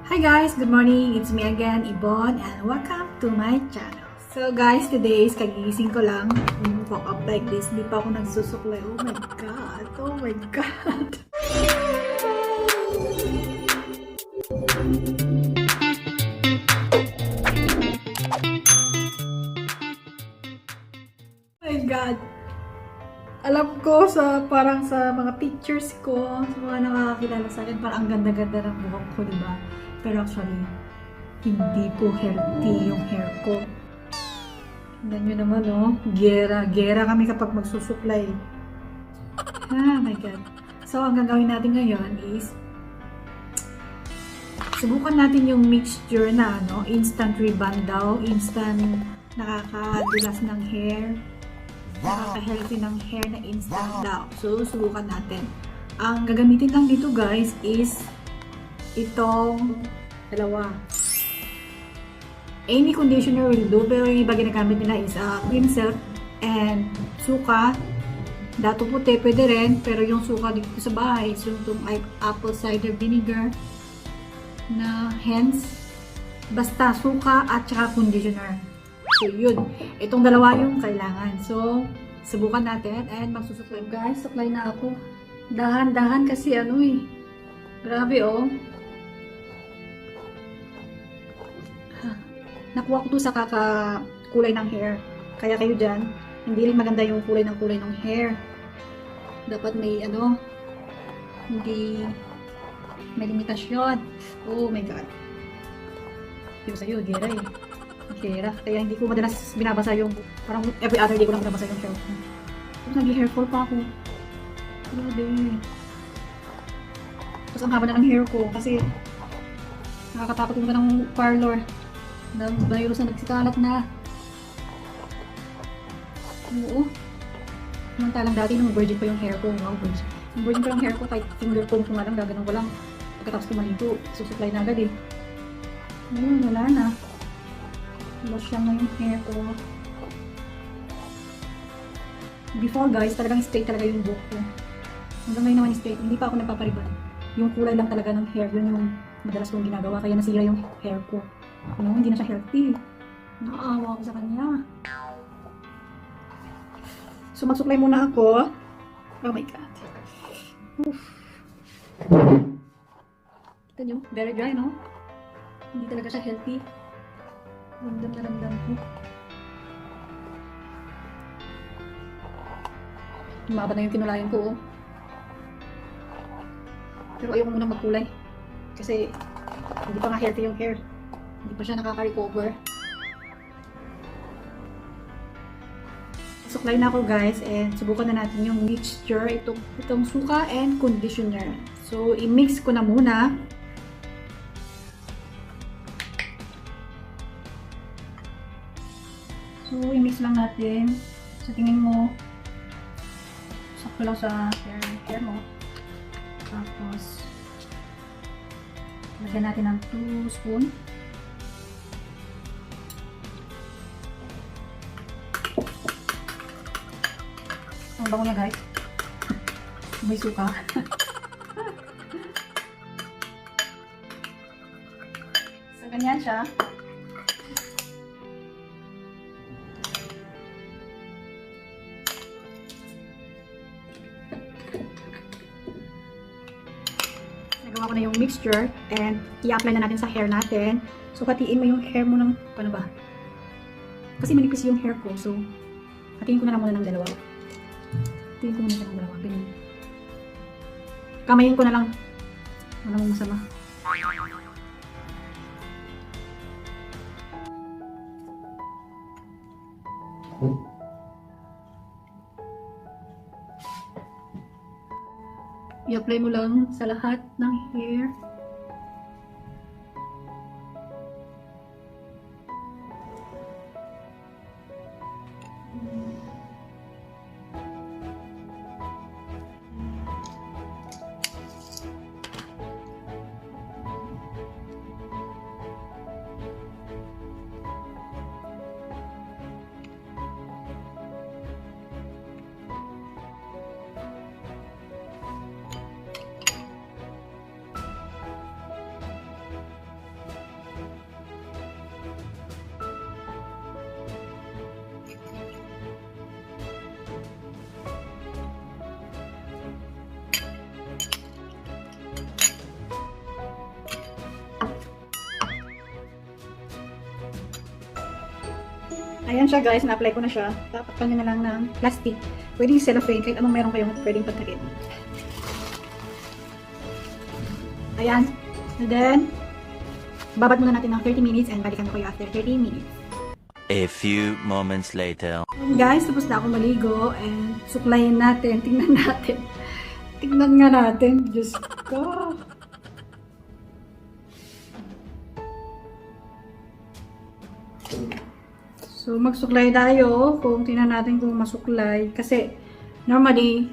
Hi guys, good morning. It's me again, Ibon, and welcome to my channel. So guys, today is kagigising ko lang. Walk up like this. Di pa ako nagsusuklay. Oh my god. Oh my god. Oh my god. Alam ko parang sa mga pictures ko, sa mga nakakakilala sa akin, parang ang ganda-ganda ng buhok ko, diba? Pero actually, hindi ko healthy yung hair ko. Tignan nyo naman, oh. Gera kami kapag magsusuklay. Oh my god. So, ang gagawin natin ngayon is subukan natin yung mixture na instant rebond daw, instant nakakadulas ng hair, nakaka-healthy ng hair na instant daw. So, subukan natin. Ang gagamitin lang dito guys is itong dalawa. Any conditioner will do, pero yung iba ginagamit nila is cream silk and Suka. Dato puti, pwede rin, pero yung Suka dito sa bahay is yung apple cider vinegar na hens. Basta Suka at saka conditioner. So yun, itong dalawa yung kailangan. So, subukan natin and magsusuklay. Guys, suklay na ako. Dahan-dahan kasi grabe oh. Nakuha ko to sa kulay ng hair. Kaya kayo dyan, hindi rin maganda yung kulay ng hair. Dapat may hindi may limitasyon. Oh my god. Diba sa'yo, gera eh. Gera. Kaya hindi ko madalas binabasa yung, parang every other day ko lang binabasa yung hair ko. Tapos nag-hair fall pa ako. Grabe. Tapos ang haba na ng hair ko kasi nakakatakot yung ng parlor. Na virus na nagsikalat na. Oo. Samantalang dati nung virgin pa yung hair ko. Wow, virgin. Yung virgin pa yung hair ko, kahit finger comb ko nga lang, gaganon ko lang. Pagkatapos kumaligo, susupply na agad eh. Ayun, wala na. Losyang na yung hair ko. Before guys, talagang straight talaga yung buhok ko. Hanggang ngayon naman straight, hindi pa ako nagpapariban. Yung kulay lang talaga ng hair, yun yung madalas kong ginagawa, kaya nasira yung hair ko. Hindi na siya healthy. Naawa ako sa kanya. So, magsuklay muna ako. Oh my god. Oof. Kita nyo? Very dry, no? Hindi talaga siya healthy. Ramdam na ramdam ko. Umaba na yung kinulayan ko, oh. Pero ayoko muna magkulay. Kasi, hindi pa nga healthy yung hair. Hindi pa siya nakaka-recover. Suklay na ako guys and subukan na natin yung mixture, itong Suka and conditioner. So, i-mix ko na muna. So, i-mix lang natin. Sa tingin mo, sakto lang sa hair mo. Tapos, lagyan natin ng 2 spoon. Ang bango niya guys. May suka. So, ganyan siya. Nagawa ko na yung mixture and i-apply na natin sa hair natin. So, hatiin mo yung hair mo ng, paano ba? Kasi manipis yung hair ko. So, hatiin ko na lang muna ng dalawa. Hatiin ko muna siya ng dalawa. Ganyan. Kamayin ko na lang. Wala mong masama. I-apply mo lang sa lahat ng hair. Ayan siya guys, na-apply ko na siya. Tapos nyo na lang ng plastic. Pwedeng cellophane, kahit anong meron kayong pwedeng pagtakip. Ayan. And then, babad muna natin ng 30 minutes and balikan ko kayo after 30 minutes. A few moments later. Guys, tapos na ako maligo and suklayin natin. Tingnan natin. Tingnan nga natin. Diyos ko. So, magsuklay tayo kung tingnan natin kung masuklay. Kasi, normally,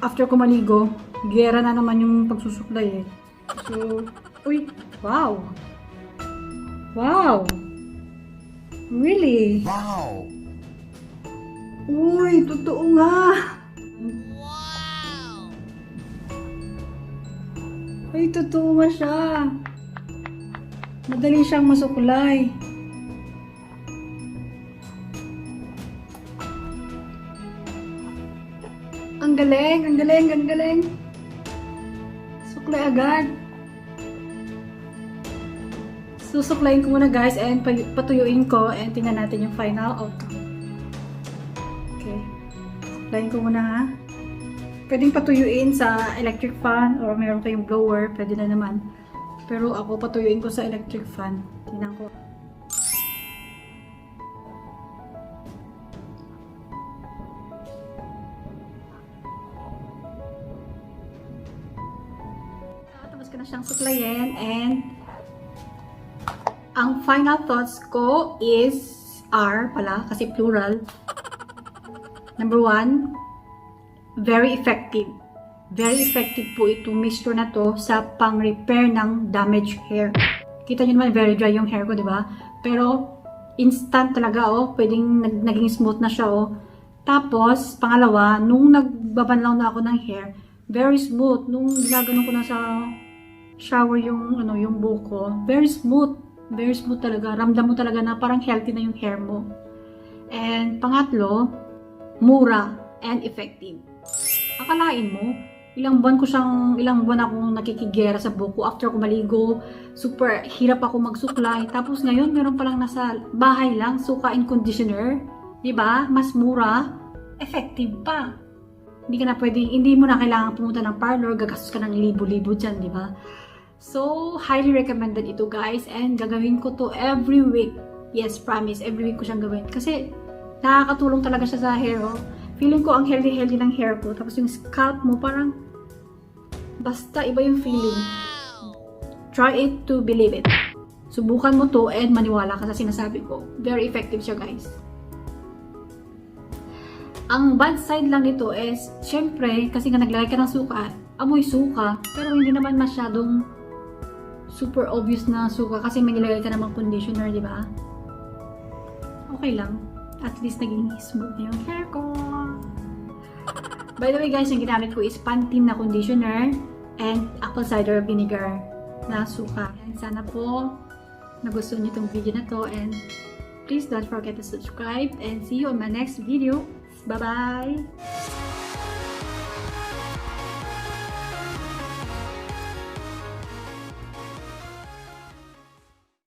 after ko maligo, gera na naman yung pagsusuklay eh. So, uy, wow! Wow! Really? Wow! Uy, totoo nga! Wow! Ay, totoo nga siya. Madali siyang masuklay. Ang galing, ang galing, ang galing. Suklay agad. Susuklayin ko muna guys and patuyuin ko and tingnan natin yung final outcome. Okay. Suklayin ko muna ha. Pwedeng patuyuin sa electric fan or meron kayong blower, pwede na naman. Pero ako patuyuin ko sa electric fan. Tingnan ko. Tapos ko na siyang suklayin and ang final thoughts ko are pala, kasi plural. Number 1, very effective. Very effective po itong mixture na to sa pang-repair ng damaged hair. Kita nyo naman, very dry yung hair ko, di ba? Pero, instant talaga, oh. Pwedeng naging smooth na siya, oh. Tapos, pangalawa, nung nagbabanlaw na ako ng hair, very smooth. Nung ginaganon ko na sa shower yung buhok ko, very smooth. Very smooth talaga. Ramdam mo talaga na parang healthy na yung hair mo. And pangatlo, mura and effective. Akalain mo, ilang buwan akong nakikigera sa buhok ko after ko maligo. Super hirap ako magsuklay. Tapos ngayon, meron palang nasa bahay lang, Suka and conditioner. 'Di ba? Mas mura, effective pa. Hindi mo na kailangan pumunta ng parlor, gagastos ka ng libo-libo dyan, 'di ba? So, highly recommended ito guys and gagawin ko to every week. Yes, promise, every week ko siyang gawin. Kasi, nakakatulong talaga siya sa hair, oh. Feeling ko ang healthy-healthy ng hair ko. Tapos yung scalp mo, parang, basta iba yung feeling. Try it to believe it. Subukan mo to and maniwala ka sa sinasabi ko. Very effective siya guys. Ang bad side lang nito is, syempre, kasi nga naglagay ka ng suka, amoy suka, pero hindi naman masyadong super obvious na suka kasi may nilagay ka namang conditioner, di ba? Okay lang. At least naging smooth na yung hair ko. By the way guys, yung ginamit ko is Pantene na conditioner and apple cider vinegar na suka. And sana po nagustuhan niyo itong video na to and please don't forget to subscribe and see you on my next video. Bye-bye!